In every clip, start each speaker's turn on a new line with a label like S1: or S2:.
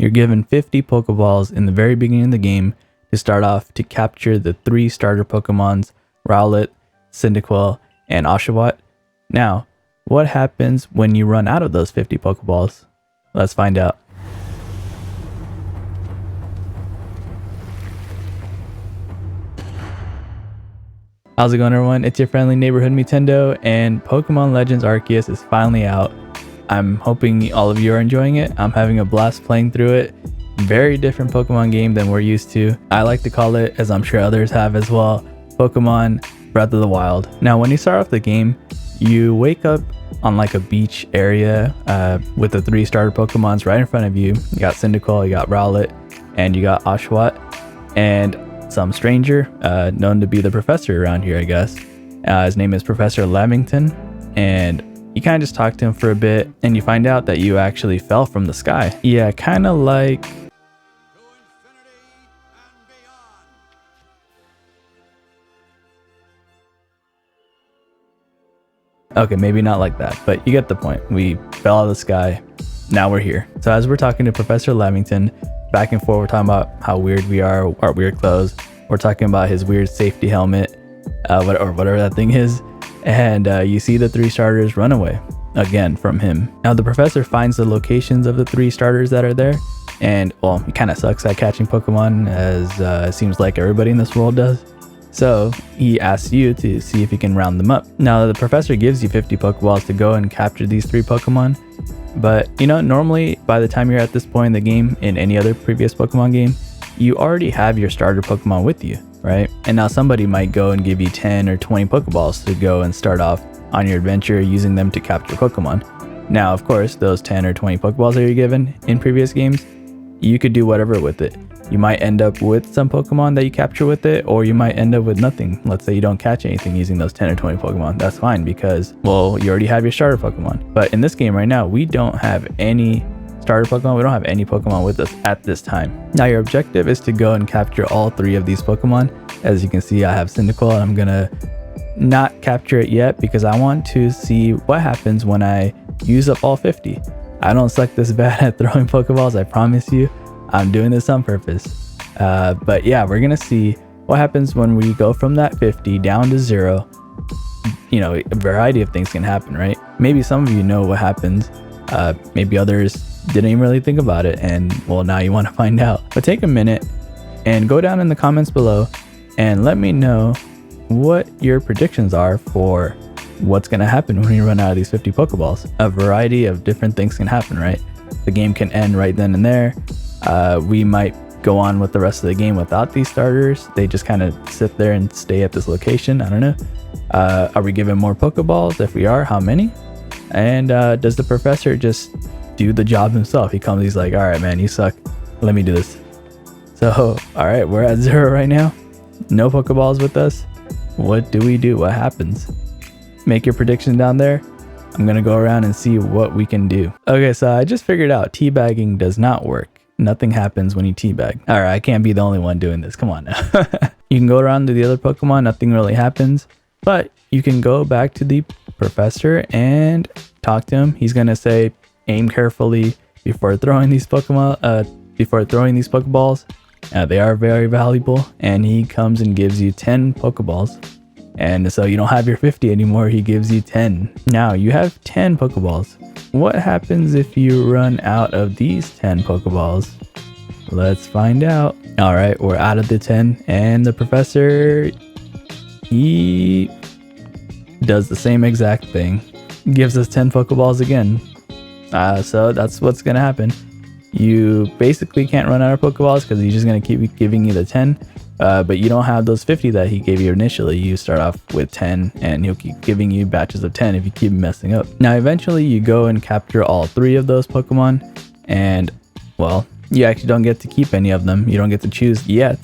S1: You're given 50 Pokeballs in the very beginning of the game to start off to capture the 3 starter Pokemons, Rowlet, Cyndaquil, and Oshawott. Now, what happens when you run out of those 50 Pokeballs? Let's find out. How's it going, everyone? It's your friendly neighborhood Nintendo, and Pokemon Legends Arceus is finally out. I'm hoping all of you are enjoying it. I'm having a blast playing through it. Very different Pokemon game than we're used to. I like to call it, as I'm sure others have as well, Pokemon Breath of the Wild. Now, when you start off the game, you wake up on like a beach area with the 3 starter Pokemons right in front of you. You got Cyndaquil, you got Rowlet, and you got Oshawott. And some stranger known to be the professor around here, I guess. His name is Professor Lamington, and you kind of just talk to him for a bit, and you find out that you actually fell from the sky. Yeah, kind of like... Okay, maybe not like that, but you get the point. We fell out of the sky. Now we're here. So as we're talking to Professor Lamington, back and forth, we're talking about how weird we are, our weird clothes. We're talking about his weird safety helmet, or whatever that thing is. And you see the 3 starters run away again from him. Now the professor finds the locations of the 3 starters that are there. And well, he kind of sucks at catching Pokemon, as it seems like everybody in this world does. So he asks you to see if you can round them up. Now the professor gives you 50 Pokeballs to go and capture these 3 Pokemon. But you know, normally by the time you're at this point in the game, in any other previous Pokemon game, you already have your starter Pokemon with you, right? And now somebody might go and give you 10 or 20 Pokeballs to go and start off on your adventure using them to capture Pokemon. Now, of course, those 10 or 20 Pokeballs that you're given in previous games, you could do whatever with it. You might end up with some Pokemon that you capture with it, or you might end up with nothing. Let's say you don't catch anything using those 10 or 20 Pokemon. That's fine because, well, you already have your starter Pokemon. But in this game right now, we don't have any starter Pokemon. We don't have any Pokemon with us at this time. Now your objective is to go and capture all 3 of these Pokemon. As you can see, I have Cyndaquil, and I'm gonna not capture it yet because I want to see what happens when I use up all 50. I don't suck this bad at throwing Pokeballs, I promise you. I'm doing this on purpose. But yeah, we're gonna see what happens when we go from that 50 down to 0. You know, a variety of things can happen, right? Maybe some of you know what happens. Maybe others didn't even really think about it, and well, now you want to find out. But take a minute and go down in the comments below and let me know what your predictions are for what's going to happen when you run out of these 50 Pokeballs. A variety of different things can happen, right? The game can end right then and there. We might go on with the rest of the game without these starters. They just kind of sit there and stay at this location. I don't know. Are we given more Pokeballs? If we are, how many? And does the professor just do the job himself? He comes, he's like, all right, man, you suck. Let me do this. So, all right, we're at 0 right now. No Pokeballs with us. What do we do? What happens? Make your prediction down there. I'm going to go around and see what we can do. Okay, so I just figured out teabagging does not work. Nothing happens when you teabag. All right, I can't be the only one doing this. Come on now. You can go around to the other Pokemon. Nothing really happens. But you can go back to the professor and talk to him. He's going to say, aim carefully before throwing these Pokeballs. They are very valuable, and he comes and gives you 10 Pokeballs. And so you don't have your 50 anymore, he gives you 10. Now you have 10 Pokeballs. What happens if you run out of these 10 Pokeballs? Let's find out. All right, we're out of the 10, and the professor, he does the same exact thing. Gives us 10 Pokeballs again. So that's what's gonna happen. You basically can't run out of Pokeballs because he's just gonna keep giving you the 10. But you don't have those 50 that he gave you initially. You start off with 10, and he'll keep giving you batches of 10 if you keep messing up. Now eventually you go and capture all 3 of those Pokemon, and well, you actually don't get to keep any of them. You don't get to choose yet.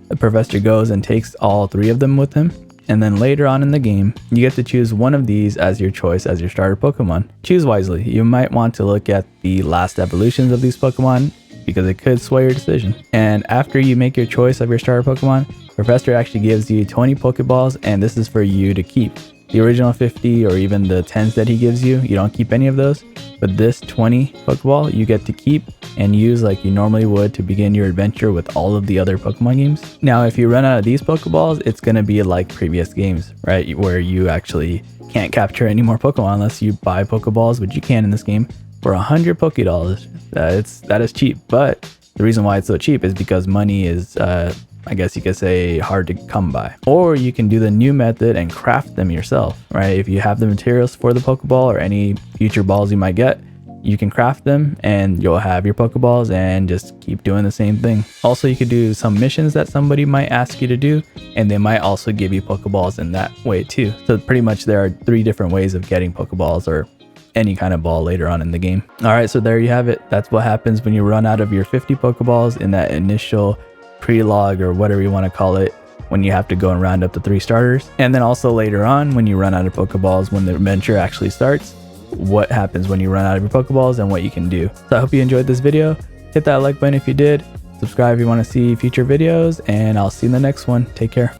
S1: The professor goes and takes all 3 of them with him. And then later on in the game, you get to choose one of these as your choice as your starter Pokemon. Choose wisely. You might want to look at the last evolutions of these Pokemon because it could sway your decision. And after you make your choice of your starter Pokemon, Professor actually gives you 20 Pokeballs, and this is for you to keep. The original 50 or even the 10s that he gives you, you don't keep any of those. But this 20 Pokeball you get to keep and use like you normally would to begin your adventure with all of the other Pokemon games. Now, if you run out of these Pokeballs, it's going to be like previous games, right? Where you actually can't capture any more Pokemon unless you buy Pokeballs, which you can in this game, for 100 Poké Dollars. That is cheap, but the reason why it's so cheap is because money is, I guess you could say, hard to come by. Or you can do the new method and craft them yourself, right? If you have the materials for the Pokeball or any future balls you might get, you can craft them and you'll have your Pokeballs and just keep doing the same thing. Also, you could do some missions that somebody might ask you to do, and they might also give you Pokeballs in that way too. So pretty much there are 3 different ways of getting Pokeballs or any kind of ball later on in the game. All right, so there you have it. That's what happens when you run out of your 50 Pokeballs in that initial pre-log or whatever you want to call it, when you have to go and round up the 3 starters. And then also later on when you run out of Pokeballs, when the adventure actually starts, what happens when you run out of your Pokeballs and what you can do. So I hope you enjoyed this video. Hit that like button if you did. Subscribe if you want to see future videos, and I'll see you in the next one. Take care.